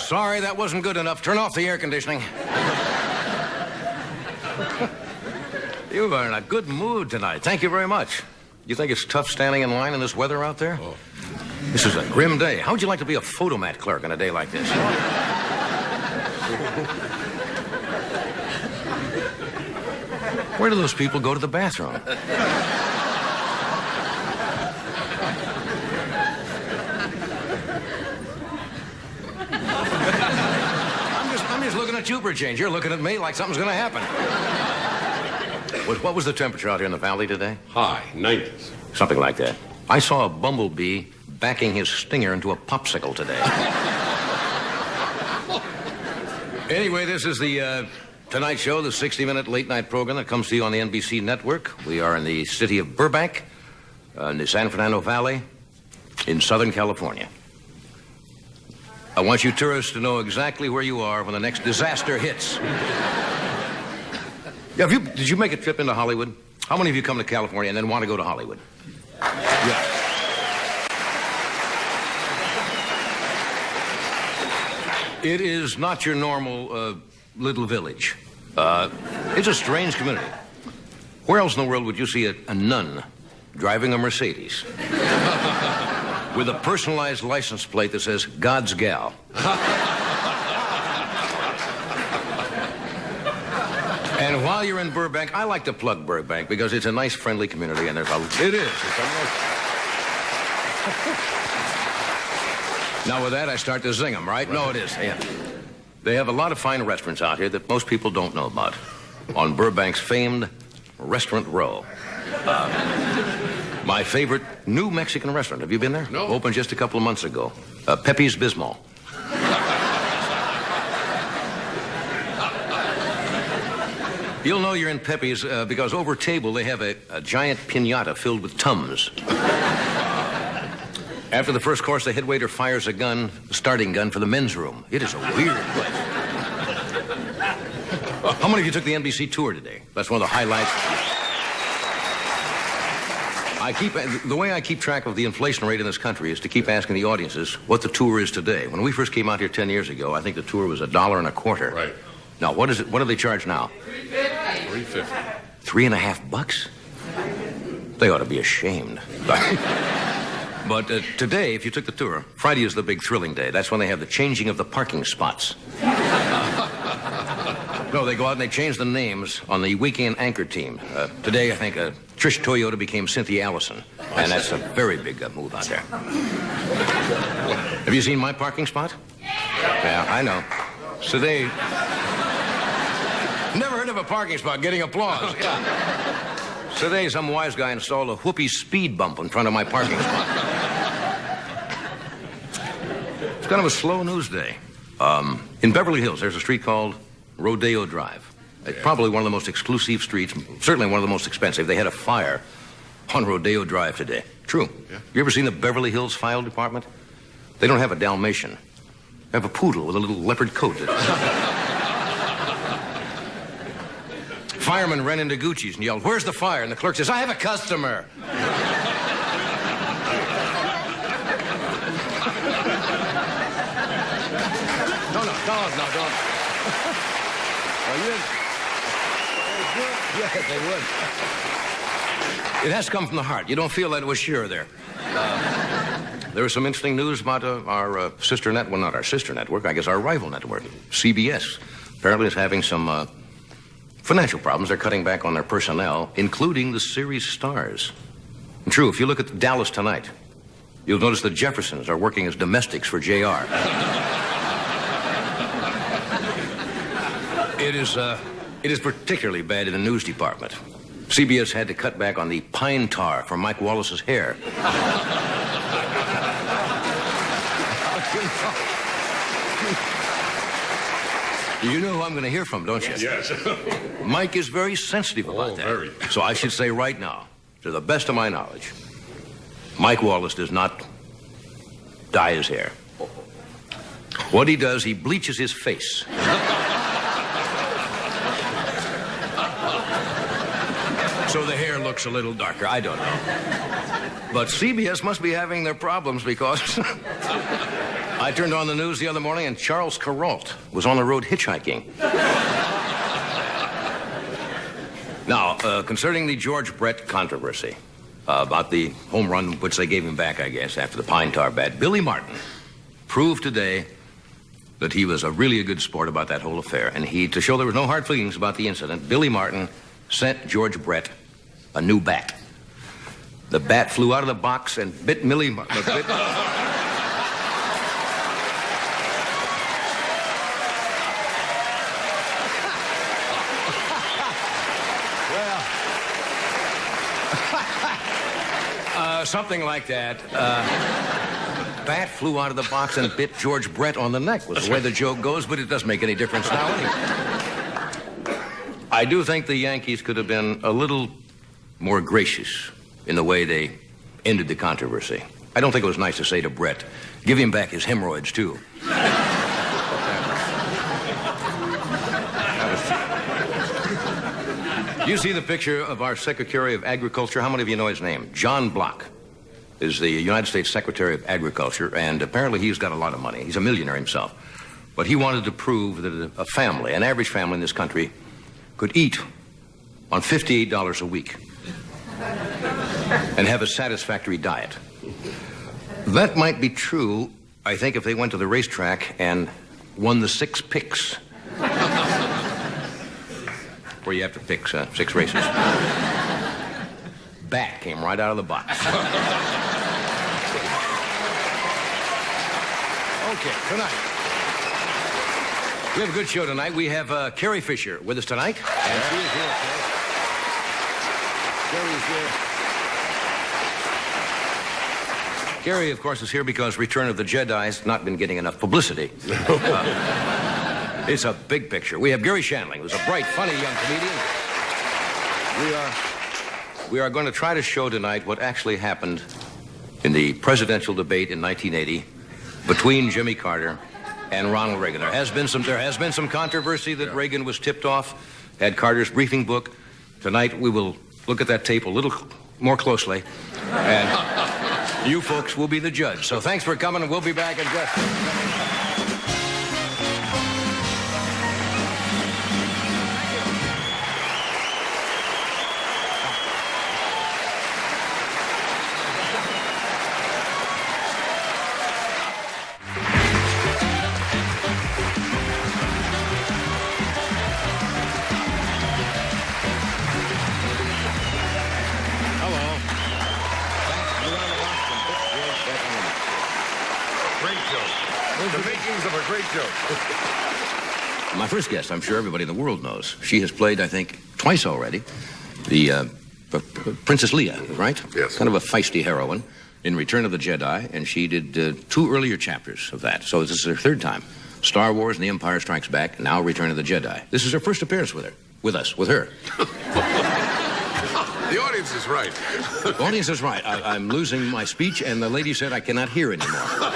Sorry, that wasn't good enough. Turn off the air conditioning. You are in a good mood tonight. Thank you very much. You think it's tough standing in line in this weather out there? Oh. This is a grim day. How would you like to be a photomat clerk on a day like this? Where do those people go to the bathroom? I'm just looking at you for a change. You're looking at me like something's going to happen. What was the temperature out here in the valley today? High, 90s. Something like that. I saw a bumblebee backing his stinger into a popsicle today. Anyway, this is the Tonight Show, the 60-minute late-night program that comes to you on the NBC network. We are in the city of Burbank, in the San Fernando Valley, in Southern California. I want you tourists to know exactly where you are when the next disaster hits. Yeah, did you make a trip into Hollywood? How many of you come to California and then want to go to Hollywood? Yeah. It is not your normal little village. It's a strange community. Where else in the world would you see a nun driving a Mercedes with a personalized license plate that says, God's gal? And while you're in Burbank, I like to plug Burbank because it's a nice, friendly community, and it is. Now, with that, I start to zing them, right? No, it is. Yeah. They have a lot of fine restaurants out here that most people don't know about. On Burbank's famed Restaurant Row. My favorite new Mexican restaurant. Have you been there? No. Opened just a couple of months ago. Pepe's Bismol. You'll know you're in Pepe's because over table they have a giant piñata filled with Tums. After the first course, the head waiter fires a starting gun for the men's room. It is a weird place. How many of you took the NBC tour today? That's one of the highlights. The way I keep track of the inflation rate in this country is to keep asking the audiences what the tour is today. When we first came out here 10 years ago, I think the tour was $1.25. Right. Now, what is it? What do they charge now? $3.50. $3.50? They ought to be ashamed. But today, if you took the tour, Friday is the big thrilling day. That's when they have the changing of the parking spots. No, they go out and they change the names on the weekend anchor team. Today, I think Trish Toyota became Cynthia Allison. And that's a very big move out there. Have you seen my parking spot? Yeah, I know. Today... Never heard of a parking spot getting applause. Yeah. Today, some wise guy installed a whoopee speed bump in front of my parking spot. It's kind of a slow news day. In Beverly Hills, there's a street called Rodeo Drive. It's probably one of the most exclusive streets, certainly one of the most expensive. They had a fire on Rodeo Drive today. True. Yeah. You ever seen the Beverly Hills Fire Department? They don't have a Dalmatian. They have a poodle with a little leopard coat. Fireman ran into Gucci's and yelled, "Where's the fire?" And the clerk says, "I have a customer." No, don't. Yes, they would. It has to come from the heart. You don't feel that it was sure there. There was some interesting news about our sister network. Well, not our sister network. I guess our rival network, CBS. Apparently is having some financial problems. They're cutting back on their personnel, including the series stars. And true, if you look at Dallas tonight, you'll notice the Jeffersons are working as domestics for JR. It is particularly bad in the news department. CBS had to cut back on the pine tar for Mike Wallace's hair. You know who I'm going to hear from, don't you? Yes. Mike is very sensitive about that. Very. So I should say right now, to the best of my knowledge, Mike Wallace does not dye his hair. What he does, he bleaches his face. So the hair looks a little darker. I don't know. But CBS must be having their problems because I turned on the news the other morning, and Charles Kuralt was on the road hitchhiking. Now, concerning the George Brett controversy, about the home run which they gave him back, I guess, after the pine tar bat, Billy Martin proved today that he was really a good sport about that whole affair. And to show there was no hard feelings about the incident, Billy Martin sent George Brett a new bat. The bat flew out of the box and bit Millie Martin. Something like that. Bat flew out of the box and bit George Brett on the neck, was the way the joke goes, but it doesn't make any difference now anyway. I do think the Yankees could have been a little more gracious in the way they ended the controversy. I don't think it was nice to say to Brett, give him back his hemorrhoids, too. You see the picture of our Secretary of Agriculture? How many of you know his name? John Block is the United States Secretary of Agriculture, and apparently he's got a lot of money. He's a millionaire himself. But he wanted to prove that a family, an average family in this country, could eat on $58 a week and have a satisfactory diet. That might be true, I think, if they went to the racetrack and won the 6 picks. Where you have to pick 6 races. Bat came right out of the box. Okay, tonight. We have a good show tonight. We have Carrie Fisher with us tonight. And she is here. Carrie is here. Garry, of course, is here because Return of the Jedi has not been getting enough publicity. It's a big picture. We have Garry Shandling, who's a bright, funny young comedian. We are going to try to show tonight what actually happened in the presidential debate in 1980 between Jimmy Carter and Ronald Reagan. There has been some controversy that Reagan was tipped off, had Carter's briefing book. Tonight we will look at that tape a little more closely, and you folks will be the judge. So thanks for coming, and we'll be back in just a minute. My first guest, I'm sure everybody in the world knows. She has played, I think, twice already, the Princess Leia, right? Yes. Kind of a feisty heroine in Return of the Jedi, and she did 2 earlier chapters of that. So this is her 3rd time. Star Wars and The Empire Strikes Back, and now Return of the Jedi. This is her first appearance with her. With her. The audience is right. The audience is right. I'm losing my speech, and the lady said I cannot hear anymore.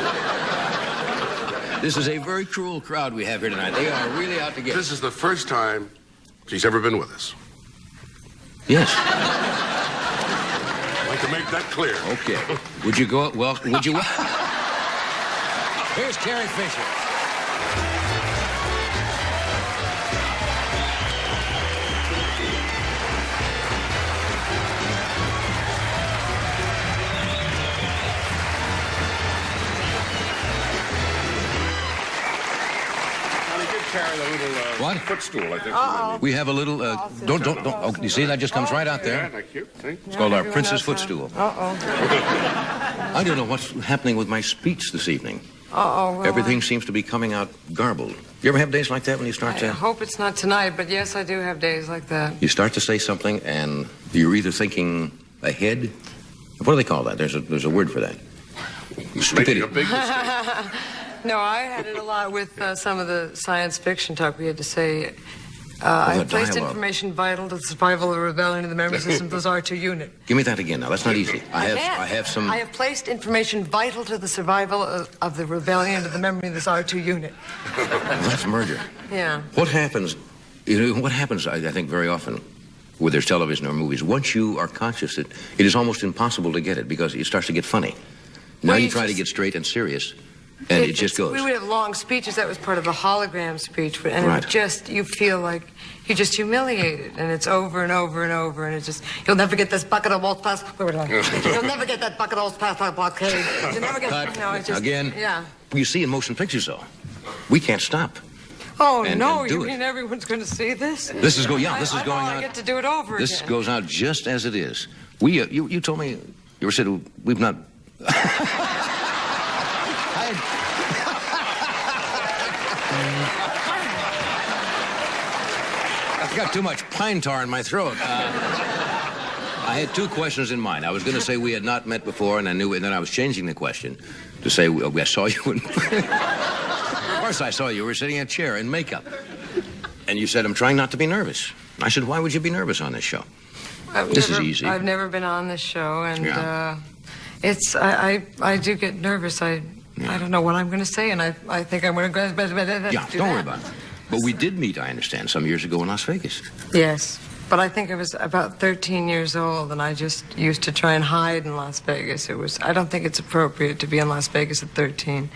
This is a very cruel crowd we have here tonight. They are really out to get This is the first time she's ever been with us. Yes. I'd like to make that clear. Okay. Would you go? Well, would you? Here's Carrie Fisher. Carry the little footstool, I think. We have a little. Don't. Oh, you see that just comes right out there. Yeah, thank you. It's called our Princess Footstool. I don't know what's happening with my speech this evening. Well, Everything seems to be coming out garbled. You ever have days like that when you start I to? hope it's not tonight, but yes, I do have days like that. You start to say something, and you're either thinking ahead. What do they call that? There's a word for that. Making a big mistake. No, I had it a lot with some of the science fiction talk we had to say. I placed dialogue. information vital to the survival of the rebellion of the memory system of the ZAR-2 unit. Give me that again now. That's not easy. I have some. I have placed information vital to the survival of the rebellion of the memory of the ZAR-2 unit. That's murder. Yeah. What happens? What happens? I think very often, whether there's television or movies, once you are conscious that it is almost impossible to get it because it starts to get funny. Now Well, you try to get straight and serious, And it just goes. We would have long speeches. That was part of the hologram speech. And Right. it just, you feel like you're just humiliated. And it's over and over and over. And it's just, you'll never get this bucket of old past. You'll never get that bucket of old past blockade. You'll never get, it's just, Again, yeah. You see in motion pictures, though, we can't stop. Oh, and no, do you it. mean everyone's going to see this? This is going out. I get to do it over This again. goes out just as it is. We, you told me, you were said we've not. I've got too much pine tar in my throat. I had two questions in mind. I was going to say we had not met before, and I knew, and then I was changing the question to say I saw you. Of course, I saw you. You were sitting in a chair in makeup, and you said, "I'm trying not to be nervous." I said, "Why would you be nervous on this show?" This is easy. I've never been on this show, and Yeah. it's I do get nervous. I don't know what I'm going to say, and I think I'm going to go. Yeah, don't worry about it. But we did meet, I understand, some years ago in Las Vegas. Yes, but I think I was about 13 years old, and I just used to try and hide in Las Vegas. I don't think it's appropriate to be in Las Vegas at 13.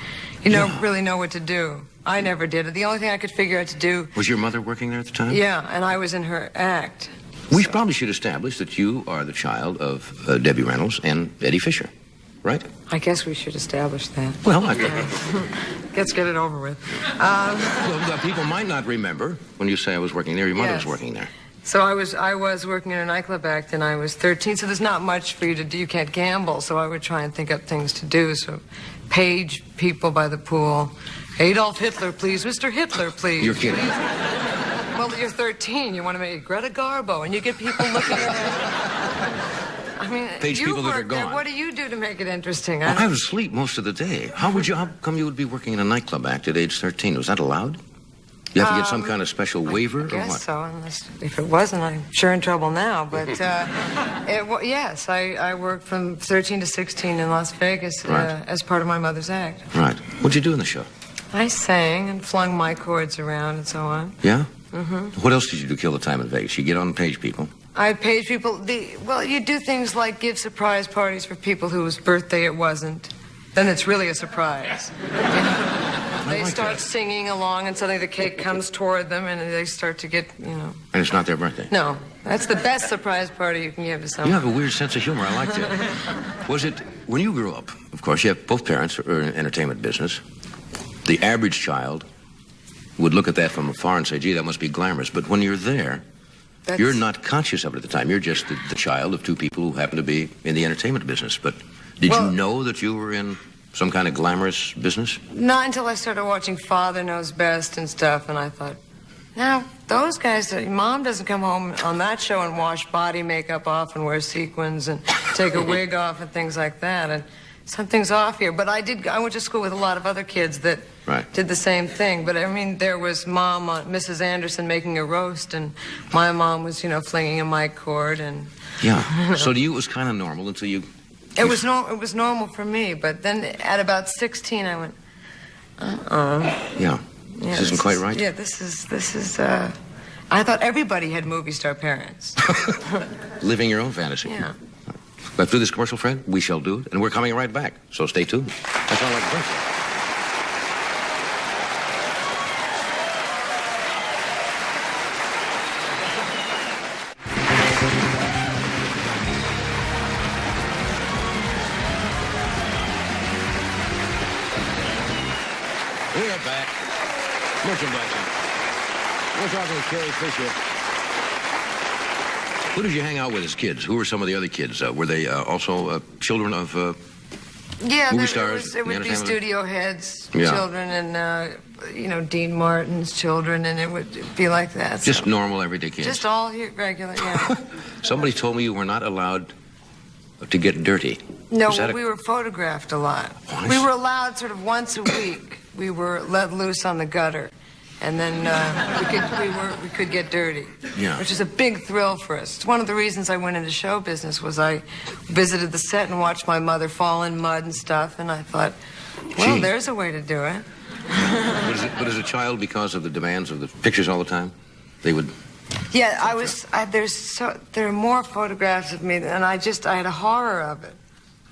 You don't really know what to do. I never did it. The only thing I could figure out to do... Was your mother working there at the time? Yeah, and I was in her act. We probably should establish that you are the child of Debbie Reynolds and Eddie Fisher, right? I guess we should establish that. Well, Let's get it over with. well, people might not remember when you say I was working there. Your mother was working there. So I was working in a nightclub act, and I was 13, so there's not much for you to do. You can't gamble, so I would try and think up things to do. So page people by the pool. Adolf Hitler, please. Mr. Hitler, please. You're kidding. Well, you're 13. You want to make Greta Garbo, and you get people looking at it. I mean, Page you people that are work there. gone. What do you do to make it interesting? Well, I was asleep most of the day. How come you would be working in a nightclub act at age 13? Was that allowed? You have to get some kind of special waiver I or guess what? so, unless if it wasn't, I'm sure in trouble now. But yes, I worked from 13 to 16 in Las Vegas as part of my mother's act. Right. What'd you do in the show? I sang and flung my chords around and so on. Yeah? Mm-hmm. What else did you do to kill the time in Vegas? You get on page people. I page people. You do things like give surprise parties for people whose birthday it wasn't. Then it's really a surprise. They start singing along, and suddenly the cake comes toward them, and they start to get, And it's not their birthday? No. That's the best surprise party you can give to someone. You have a weird sense of humor. I like that. Was it, when you grew up, of course, you have both parents are in entertainment business. The average child would look at that from afar and say, gee, that must be glamorous. But when you're there, you're not conscious of it at the time. You're just the child of two people who happen to be in the entertainment business. But did you know that you were in some kind of glamorous business? Not until I started watching Father Knows Best and stuff, and I thought, now, those guys, Mom doesn't come home on that show and wash body makeup off and wear sequins and take a wig off and things like that. And something's off here. But I went to school with a lot of other kids that did the same thing. But, I mean, there was Mom, Mrs. Anderson, making a roast, and my mom was, flinging a mic cord. And yeah. So to you, it was kind of normal until you... It was normal for me. But then at about 16, I went, Yeah. This isn't quite right? Yeah, this is, I thought everybody had movie star parents. Living your own fantasy. Yeah. After this commercial, Fred, we shall do it, and we're coming right back. So stay tuned. That's all I can bring. We are back. Merchandising. We're talking with Carrie Fisher. Who did you hang out with as kids? Who were some of the other kids? Were they also children of movie stars? It would be studio heads, children, and Dean Martin's children, and it would be like that. Just normal, everyday kids. Just all regular, yeah. Somebody told me you were not allowed to get dirty. No, we were photographed a lot. Oh, we were allowed sort of once a week. We were let loose on the gutter, and then we could get dirty, which is a big thrill for us. It's one of the reasons I went into show business was I visited the set and watched my mother fall in mud and stuff, and I thought, well, there's a way to do it. But as a child, because of the demands of the pictures all the time, they would... Yeah, there are more photographs of me, and I had a horror of it.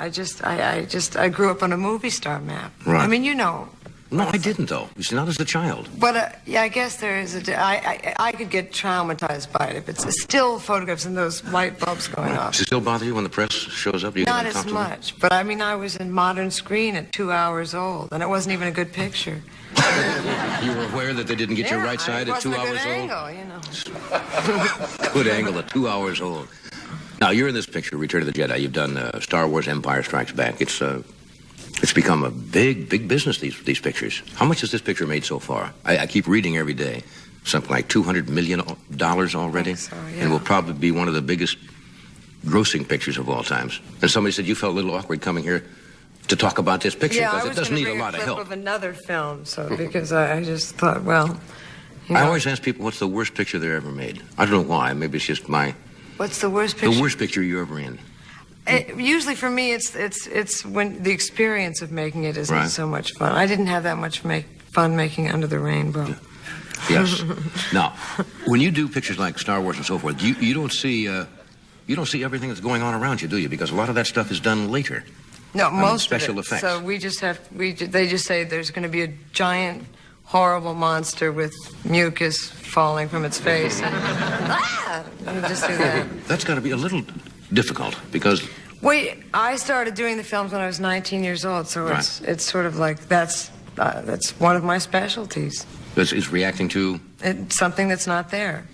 I grew up on a movie star map. Right. I mean, you know. No, I didn't, though. You see, not as a child. But, yeah, I guess there is I could get traumatized by it if it's still photographs and those light bulbs going off. Does it still bother you when the press shows up? Do you Not get as much. But, I mean, I was in Modern Screen at 2 hours old, and it wasn't even a good picture. You were aware that they didn't get your right side at 2 hours old? Angle, you know. Good angle at 2 hours old. Now, you're in this picture, Return of the Jedi. You've done Star Wars Empire Strikes Back. It's become a big business, these pictures. How much has this picture made so far? I keep reading every day. Something like $200 million already. So, yeah. And will probably be one of the biggest grossing pictures of all times. And somebody said you felt a little awkward coming here to talk about this picture because it doesn't need a lot of help. I was going to bring a clip of another film, so because I just thought, well... You know. I always ask people, what's the worst picture they ever made? I don't know why. Maybe it's just my... What's the worst picture? The worst picture you're ever in. Usually for me, it's when the experience of making it isn't right. so much fun. I didn't have that much fun making Under the Rainbow. Yes. Now, when you do pictures like Star Wars and so forth, you don't see everything that's going on around you, do you? Because a lot of that stuff is done later. No, most special of it. effects. So we just have they just say there's going to be a giant, horrible monster with mucus falling from its face. And just do that. That's got to be a little difficult because... I started doing the films when I was 19 years old, so right. it's sort of like that's one of my specialties. Is reacting to... It's something that's not there.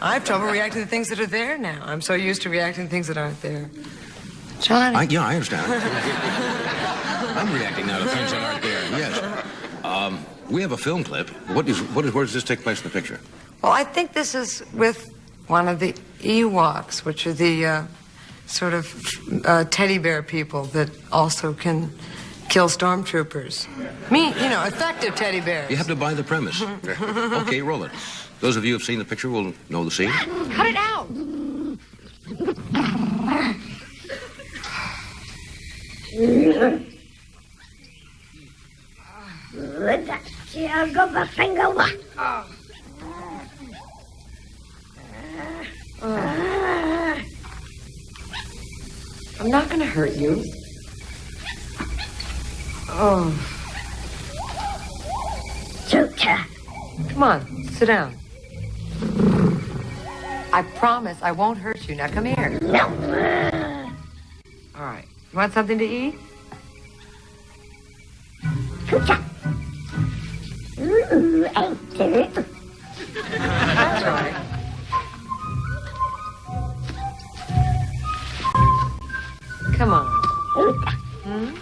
I have trouble reacting to things that are there now. I'm so used to reacting to things that aren't there. Johnny. I understand. I'm reacting now to things that aren't there, yes. We have a film clip. Where does this take place in the picture? Well, I think this is with one of the Ewoks, which are the sort of teddy bear people that also can kill stormtroopers. Effective teddy bears. You have to buy the premise. Okay, roll it. Those of you who have seen the picture will know the scene. Cut it out! I'm not going to hurt you. Oh. Come on, sit down. I promise I won't hurt you. Now come here. No. All right. You want something to eat? That's right. Come on. Hmm?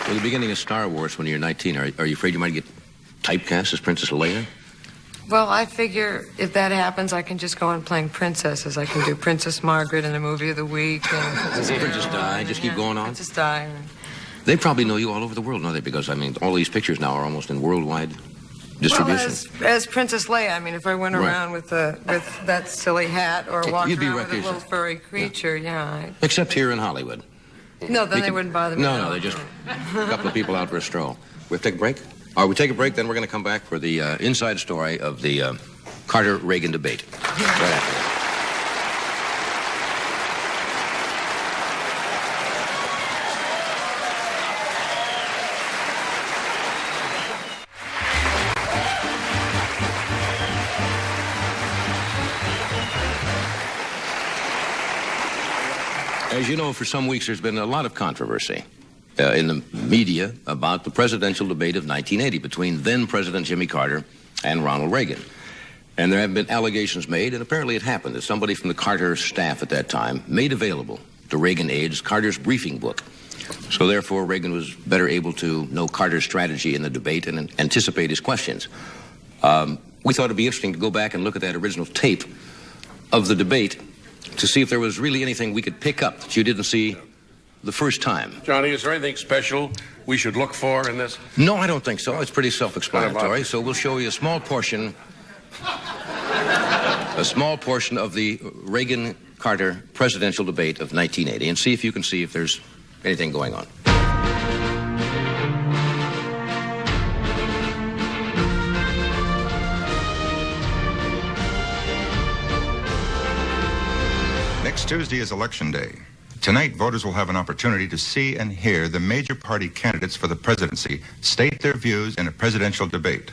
Well, the beginning of Star Wars when you're 19, are you afraid you might get typecast as Princess Leia? Well, I figure if that happens, I can just go on playing princesses. I can do Princess Margaret in the movie of the week. And Princess Di, just keep going on? Princess Di. They probably know you all over the world, don't they? Because, all these pictures now are almost in worldwide distribution. Well, as Princess Leia, if I went around with that silly hat or walked around with a little furry creature, Except here in Hollywood. No, then they wouldn't bother me. No, they're just a couple of people out for a stroll. We'll take a break? All right, we take a break, then we're going to come back for the inside story of the Carter-Reagan debate. Right after that. As you know, for some weeks there's been a lot of controversy in the media about the presidential debate of 1980 between then-President Jimmy Carter and Ronald Reagan. And there have been allegations made, and apparently it happened, that somebody from the Carter staff at that time made available to Reagan aides Carter's briefing book. So therefore, Reagan was better able to know Carter's strategy in the debate and anticipate his questions. We thought it'd be interesting to go back and look at that original tape of the debate to see if there was really anything we could pick up that you didn't see the first time. Johnny, is there anything special we should look for in this? No, I don't think so. It's pretty self-explanatory, so we'll show you a small portion a small portion of the Reagan-Carter presidential debate of 1980 and see if you can see if there's anything going on. Next Tuesday is Election Day. Tonight, voters will have an opportunity to see and hear the major party candidates for the presidency state their views in a presidential debate.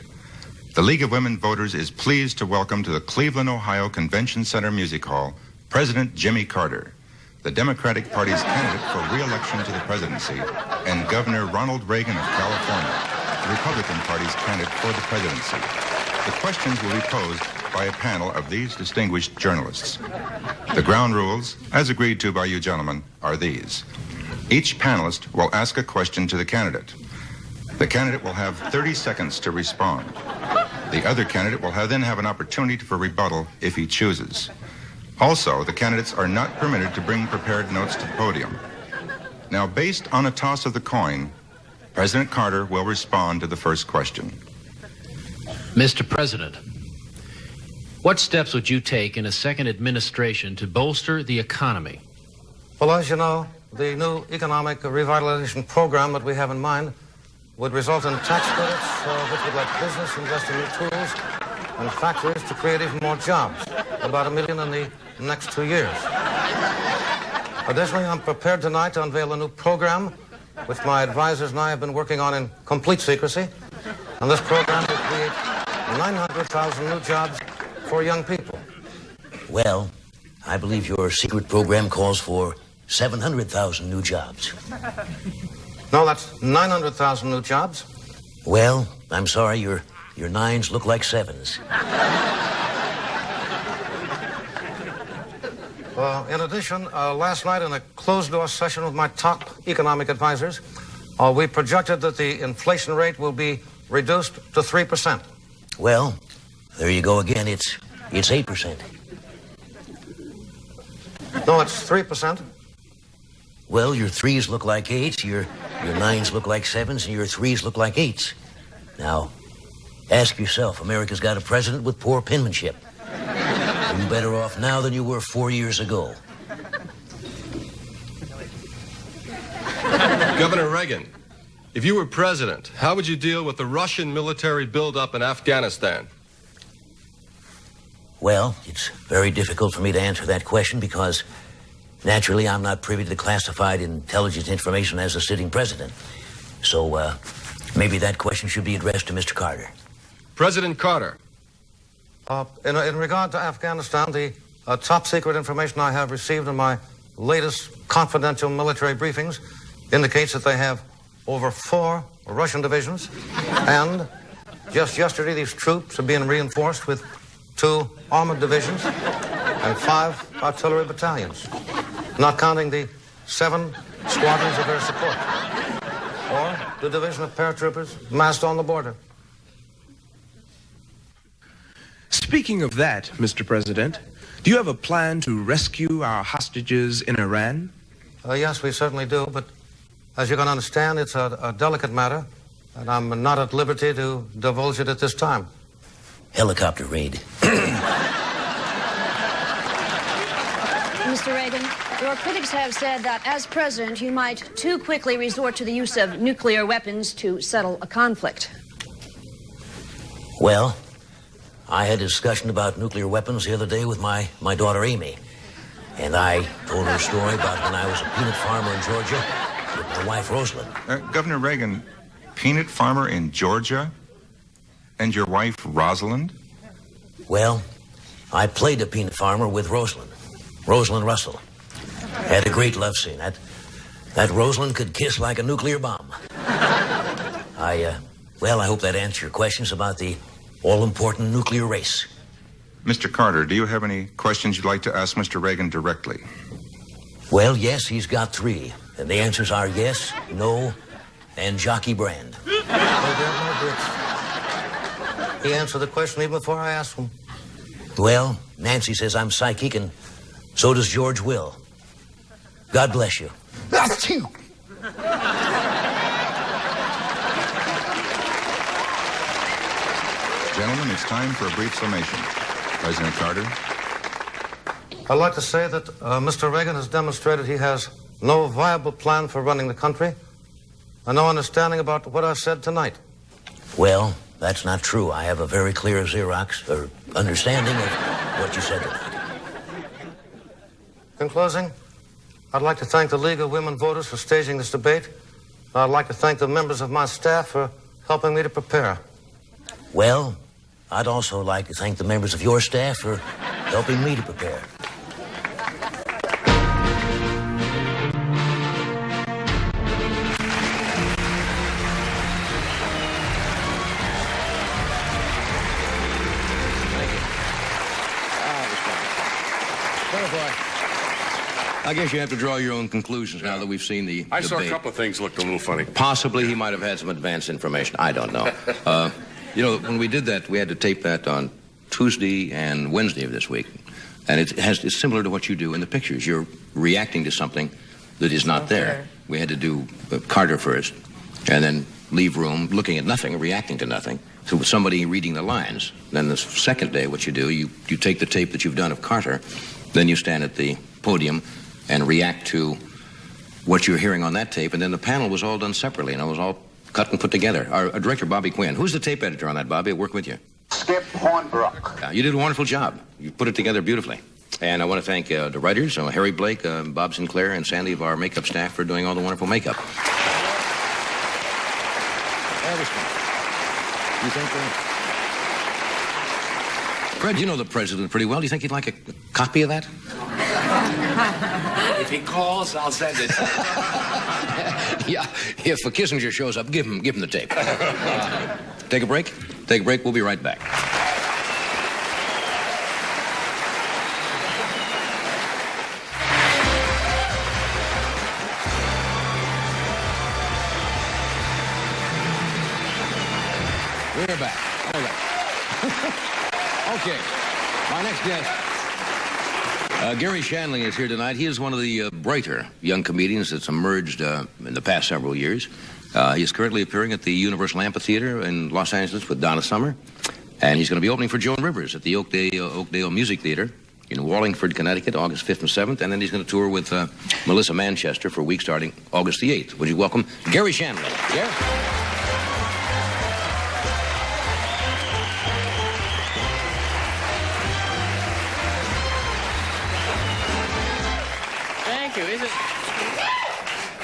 The League of Women Voters is pleased to welcome to the Cleveland, Ohio Convention Center Music Hall President Jimmy Carter, the Democratic Party's candidate for re-election to the presidency, and Governor Ronald Reagan of California, the Republican Party's candidate for the presidency. The questions will be posed by a panel of these distinguished journalists. The ground rules, as agreed to by you gentlemen, are these. Each panelist will ask a question to the candidate. The candidate will have 30 seconds to respond. The other candidate will then have an opportunity for rebuttal if he chooses. Also, the candidates are not permitted to bring prepared notes to the podium. Now, based on a toss of the coin, President Carter will respond to the first question. Mr. President, what steps would you take in a second administration to bolster the economy? Well, as you know, the new economic revitalization program that we have in mind would result in tax credits, which would let business invest in new tools and factories to create even more jobs, about 1 million in the next 2 years. Additionally, I'm prepared tonight to unveil a new program which my advisors and I have been working on in complete secrecy. And this program will create 900,000 new jobs for young people. Well, I believe your secret program calls for 700,000 new jobs. No, that's 900,000 new jobs. Well, I'm sorry, your nines look like sevens. In addition, last night in a closed-door session with my top economic advisors, we projected that the inflation rate will be reduced to 3%. Well, there you go again. It's 8%. No, it's 3%. Well, your threes look like eights, your nines look like sevens, and your threes look like eights. Now, ask yourself, America's got a president with poor penmanship. Are you better off now than you were 4 years ago? Governor Reagan, if you were president, how would you deal with the Russian military buildup in Afghanistan? Well, it's very difficult for me to answer that question because, naturally, I'm not privy to classified intelligence information as a sitting president. So, maybe that question should be addressed to Mr. Carter. President Carter. In regard to Afghanistan, the top secret information I have received in my latest confidential military briefings indicates that they have over 4 Russian divisions, and just yesterday these troops are being reinforced with 2 armored divisions and 5 artillery battalions, not counting the 7 squadrons of air support, or the division of paratroopers massed on the border. Speaking of that, Mr. President, do you have a plan to rescue our hostages in Iran? Yes, we certainly do, but as you can understand, it's a delicate matter, and I'm not at liberty to divulge it at this time. Helicopter raid. Mr. Reagan, your critics have said that as president, you might too quickly resort to the use of nuclear weapons to settle a conflict. Well, I had a discussion about nuclear weapons the other day with my daughter Amy. And I told her a story about when I was a peanut farmer in Georgia with my wife Rosalind. Governor Reagan, peanut farmer in Georgia? And your wife Rosalind? Well, I played a peanut farmer with Rosalind Russell. Had a great love scene. That Rosalind could kiss like a nuclear bomb. I hope that answers your questions about the all-important nuclear race. Mr. Carter, do you have any questions you'd like to ask Mr. Reagan directly? Well, yes, he's got 3. And the answers are yes, no, and Jockey Brand. He answered the question even before I asked him. Well, Nancy says I'm psychic, and so does George Will. God bless you. That's you. Gentlemen, it's time for a brief summation. President Carter. I'd like to say that Mr. Reagan has demonstrated he has no viable plan for running the country and no understanding about what I said tonight. Well, that's not true. I have a very clear Xerox or understanding of what you said tonight. In closing, I'd like to thank the League of Women Voters for staging this debate. I'd like to thank the members of my staff for helping me to prepare. Well, I'd also like to thank the members of your staff for helping me to prepare. I guess you have to draw your own conclusions now that we've seen the I debate. saw a couple of things looked a little funny. Possibly he might have had some advanced information. I don't know. When we did that, we had to tape that on Tuesday and Wednesday of this week. And it's similar to what you do in the pictures. You're reacting to something that is not there. We had to do Carter first, and then leave room, looking at nothing, reacting to nothing. So with somebody reading the lines. Then the second day, what you do, you take the tape that you've done of Carter, then you stand at the podium and react to what you're hearing on that tape, and then the panel was all done separately, and it was all cut and put together. Our director, Bobby Quinn. Who's the tape editor on that, Bobby? I work with you. Skip Hornbrook. You did a wonderful job. You put it together beautifully. And I want to thank the writers, Harry Blake, Bob Sinclair, and Sandy of our makeup staff for doing all the wonderful makeup. You think Fred, you know the president pretty well. Do you think he'd like a copy of that? If he calls, I'll send it. Yeah, if Kissinger shows up, give him the tape. Take a break? Take a break. We'll be right back. We're back. All right. Okay. My next guest, Garry Shandling, is here tonight. He is one of the brighter young comedians that's emerged in the past several years. He is currently appearing at the Universal Amphitheater in Los Angeles with Donna Summer. And he's going to be opening for Joan Rivers at the Oakdale Music Theater in Wallingford, Connecticut, August 5th and 7th. And then he's going to tour with Melissa Manchester for a week starting August the 8th. Would you welcome Garry Shandling? Garry?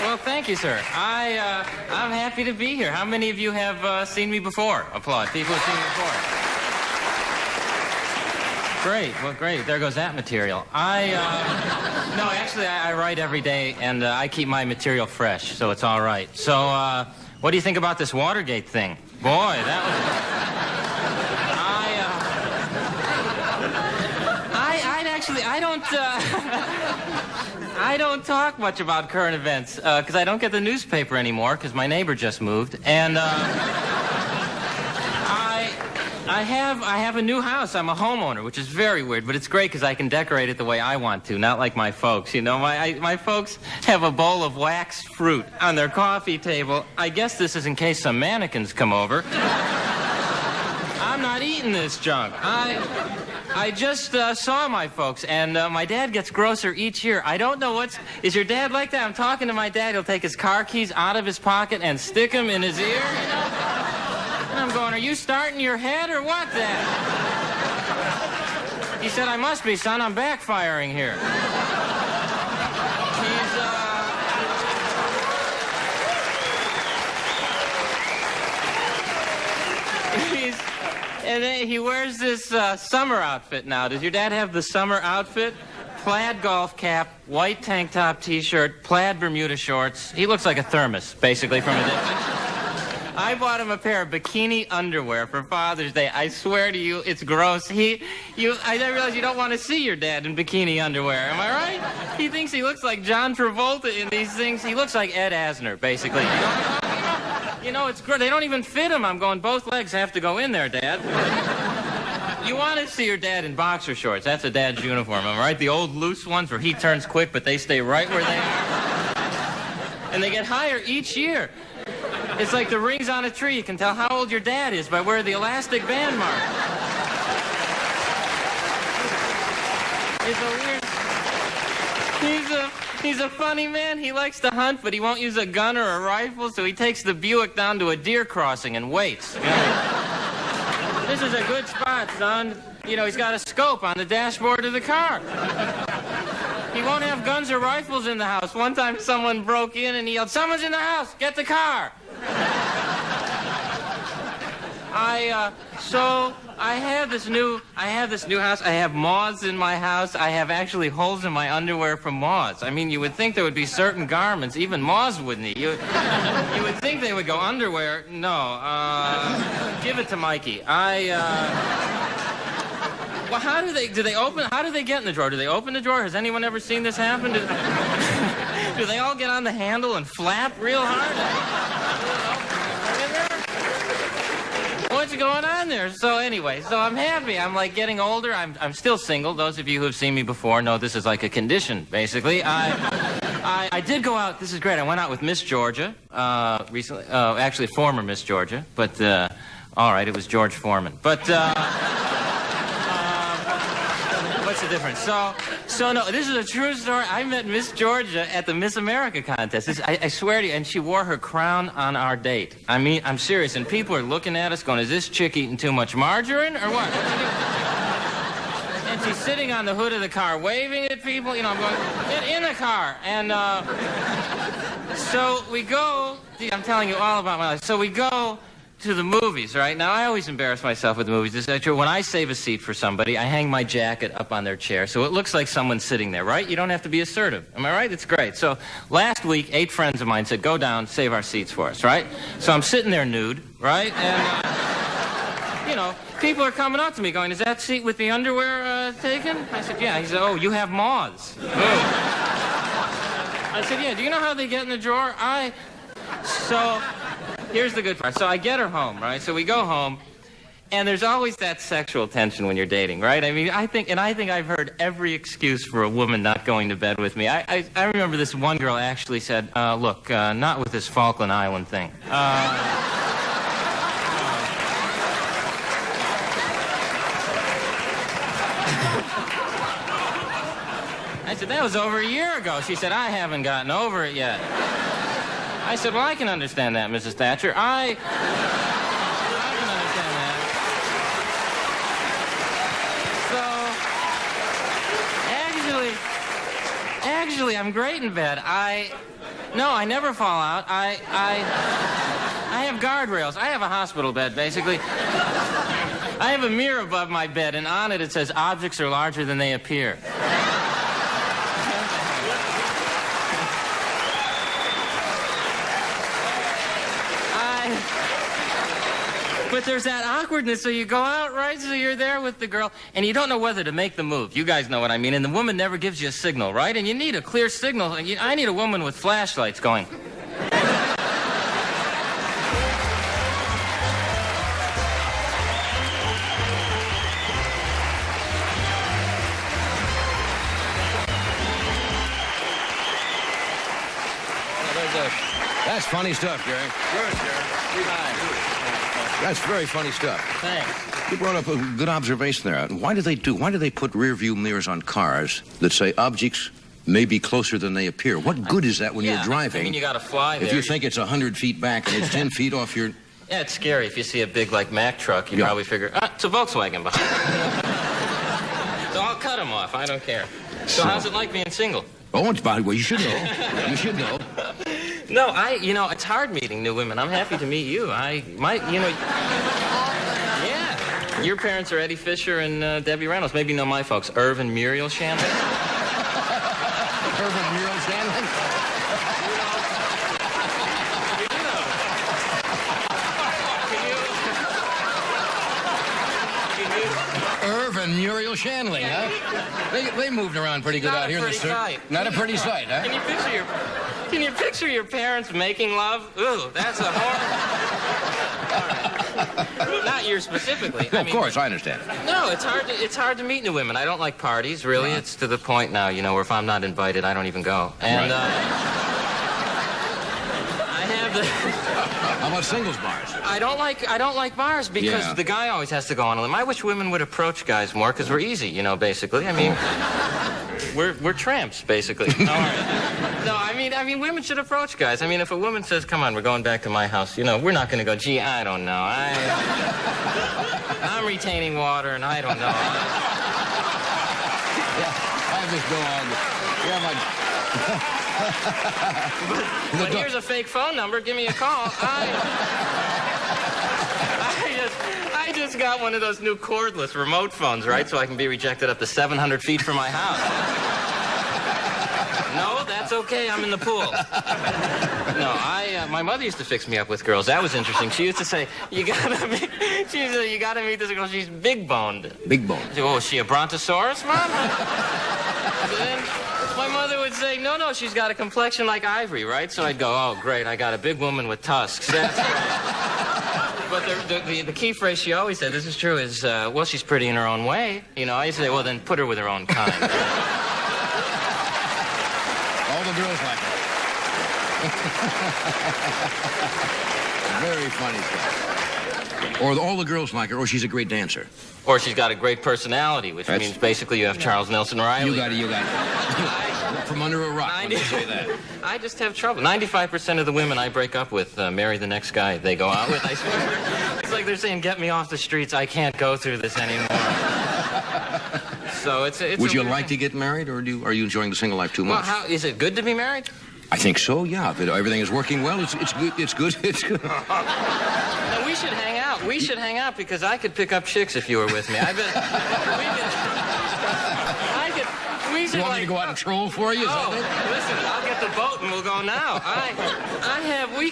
Well, thank you, sir. I'm happy to be here. How many of you have seen me before? Applaud. People who've seen me before. Great. Well, great. There goes that material. No, actually, I write every day, and I keep my material fresh, so it's all right. So, what do you think about this Watergate thing? Boy, that was... I don't talk much about current events because I don't get the newspaper anymore because my neighbor just moved, and I have a new house. I'm a homeowner, which is very weird, but it's great because I can decorate it the way I want to, not like my folks. You know, my folks have a bowl of waxed fruit on their coffee table. I guess this is in case some mannequins come over. I'm not eating this junk. I just saw my folks, and my dad gets grosser each year. I don't know is your dad like that? I'm talking to my dad. He'll take his car keys out of his pocket and stick them in his ear, you know? And I'm going, are you starting your head or what, Dad? He said, I must be, son. I'm backfiring here. And then he wears this summer outfit now. Does your dad have the summer outfit? Plaid golf cap, white tank top T-shirt, plaid Bermuda shorts. He looks like a thermos, basically, from a distance. I bought him a pair of bikini underwear for Father's Day. I swear to you, it's gross. I realize you don't want to see your dad in bikini underwear. Am I right? He thinks he looks like John Travolta in these things. He looks like Ed Asner, basically. You know, it's great. They don't even fit him. I'm going, both legs have to go in there, Dad. You want to see your dad in boxer shorts. That's a dad's uniform, am I right? The old loose ones where he turns quick, but they stay right where they are. And they get higher each year. It's like the rings on a tree. You can tell how old your dad is by where the elastic band mark. It's a weird... He's a funny man. He likes to hunt, but he won't use a gun or a rifle, so he takes the Buick down to a deer crossing and waits. You know? This is a good spot, son. You know, he's got a scope on the dashboard of the car. He won't have guns or rifles in the house. One time someone broke in and he yelled, "Someone's in the house! Get the car!" So I have this new house. I have moths in my house. I have actually holes in my underwear from moths. I mean, you would think there would be certain garments, even moths wouldn't eat. You would think they would go underwear. No, give it to Mikey. Well, how do they get in the drawer? Do they open the drawer? Has anyone ever seen this happen? Do they all get on the handle and flap real hard? What's going on there? So anyway, I'm happy. I'm like getting older. I'm still single. Those of you who have seen me before know this is like a condition, basically. I did go out. This is great. I went out with Miss Georgia recently. Actually, former Miss Georgia. But, all right, it was George Foreman. But, what's the difference? So no, this is a true story. I met Miss Georgia at the Miss America contest. I swear to you, and she wore her crown on our date. I mean, I'm serious, and people are looking at us going, "Is this chick eating too much margarine or what?" And she's sitting on the hood of the car waving at people. You know, I'm going, "Get in the car." And so we go, I'm telling you all about my life. So we go to the movies, right? Now, I always embarrass myself with the movies. This is true. When I save a seat for somebody, I hang my jacket up on their chair, so it looks like someone's sitting there, right? You don't have to be assertive. Am I right? It's great. So last week, 8 friends of mine said, "Go down, save our seats for us," right? So I'm sitting there nude, right? And, you know, people are coming up to me going, "Is that seat with the underwear taken?" I said, "Yeah." He said, "Oh, you have moths." I said, "Yeah, do you know how they get in the drawer?" So here's the good part. So I get her home, right? So we go home, and there's always that sexual tension when you're dating, right? I mean, I think I've heard every excuse for a woman not going to bed with me. I remember this one girl actually said, "Look, not with this Falkland Island thing." I said, "That was over a year ago." She said, "I haven't gotten over it yet." I said, "Well, I can understand that, Mrs. Thatcher. I can understand that." So, actually, I'm great in bed. No, I never fall out. I have guardrails. I have a hospital bed, basically. I have a mirror above my bed, and on it says, "Objects are larger than they appear." But there's that awkwardness, so you go out, right? So you're there with the girl, and you don't know whether to make the move. You guys know what I mean. And the woman never gives you a signal, right? And you need a clear signal. I need a woman with flashlights going. That's funny stuff, Garry. Good, Garry. That's very funny stuff. Thanks. You brought up a good observation there. Why do they put rear view mirrors on cars that say objects may be closer than they appear? What good is that when you're driving? I mean, you got to fly there. If you think it's 100 feet back and it's 10 feet off your... Yeah, it's scary. If you see a big, like, Mack truck, you probably figure, it's a Volkswagen behind. So I'll cut them off. I don't care. So how's it like being single? Oh, it's about... Well, you should know. You should know. No, it's hard meeting new women. I'm happy to meet you. Yeah. Your parents are Eddie Fisher and Debbie Reynolds. Maybe you know my folks, Irv and Muriel Shandling. Irv and Muriel Shandling? Irv and Muriel Shandling, huh? They moved around pretty good out here in the circuit. Not a pretty sight, huh? Can you picture your parents making love? Ooh, that's a horror. Not you specifically. Of course, I understand. No, it's hard to meet new women. I don't like parties, really. Right. It's to the point now, where if I'm not invited, I don't even go. And I have the... How about singles bars? I don't like bars because the guy always has to go on a limb. I wish women would approach guys more because we're easy, basically. I mean... we're tramps, basically. No, I mean, women should approach guys. I mean, if a woman says, come on, we're going back to my house, you know, we're not going to go, gee, I don't know. I'm retaining water, and I don't know. I just go on. Yeah, but here's a fake phone number. Give me a call. I just got one of those new cordless remote phones, right? So I can be rejected up to 700 feet from my house. No, that's okay. I'm in the pool. No, my mother used to fix me up with girls. That was interesting. She used to say, you gotta meet this girl. She's big boned. Big boned. Oh, is she a brontosaurus, Mom? Then my mother would say, no, she's got a complexion like ivory, right? So I'd go, oh, great, I got a big woman with tusks. That's great. But the key phrase she always said, this is true, is, well, she's pretty in her own way. You know, I used to say, well, then put her with her own kind. All the girls like her. Very funny stuff. Or all the girls like her, or she's a great dancer. Or she's got a great personality, which means basically you have Charles Nelson Riley. You got it. From under a rock, when they say that. I just have trouble. 95% of the women I break up with marry the next guy they go out with, I swear. It's like they're saying, get me off the streets. I can't go through this anymore. So it's Would you like to get married, or are you enjoying the single life too much? Well, is it good to be married? I think so, yeah. If everything is working well, it's good. No, we should hang out. We should hang out because I could pick up chicks if you were with me. I bet we should. You want me to go out and troll for you? Listen, I'll get the boat and we'll go now. We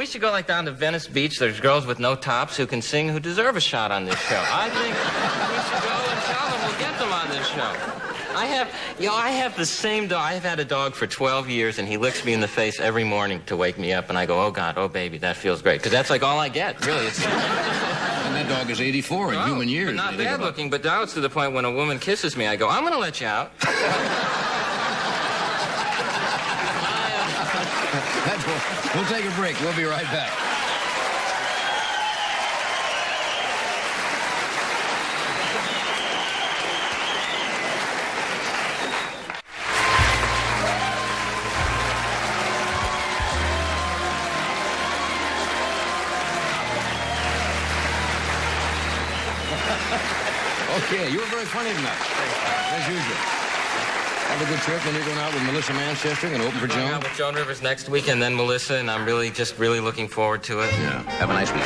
should go like down to Venice Beach. There's girls with no tops who can sing who deserve a shot on this show. I think we should go and tell them we'll get them on this show. I have the same dog. I've had a dog for 12 years, and he licks me in the face every morning to wake me up, and I go, oh, God, oh, baby, that feels great. Because that's like all I get, really. And that dog is 84 in human years. But not bad looking, but now it's to the point when a woman kisses me, I go, I'm going to let you out. We'll take a break. We'll be right back. Okay, you were very funny tonight, as usual. Have a good trip, then you're going out with Melissa Manchester and open for Joan. I'm going out with Joan Rivers next week, and then Melissa, and I'm really looking forward to it. Yeah, have a nice week.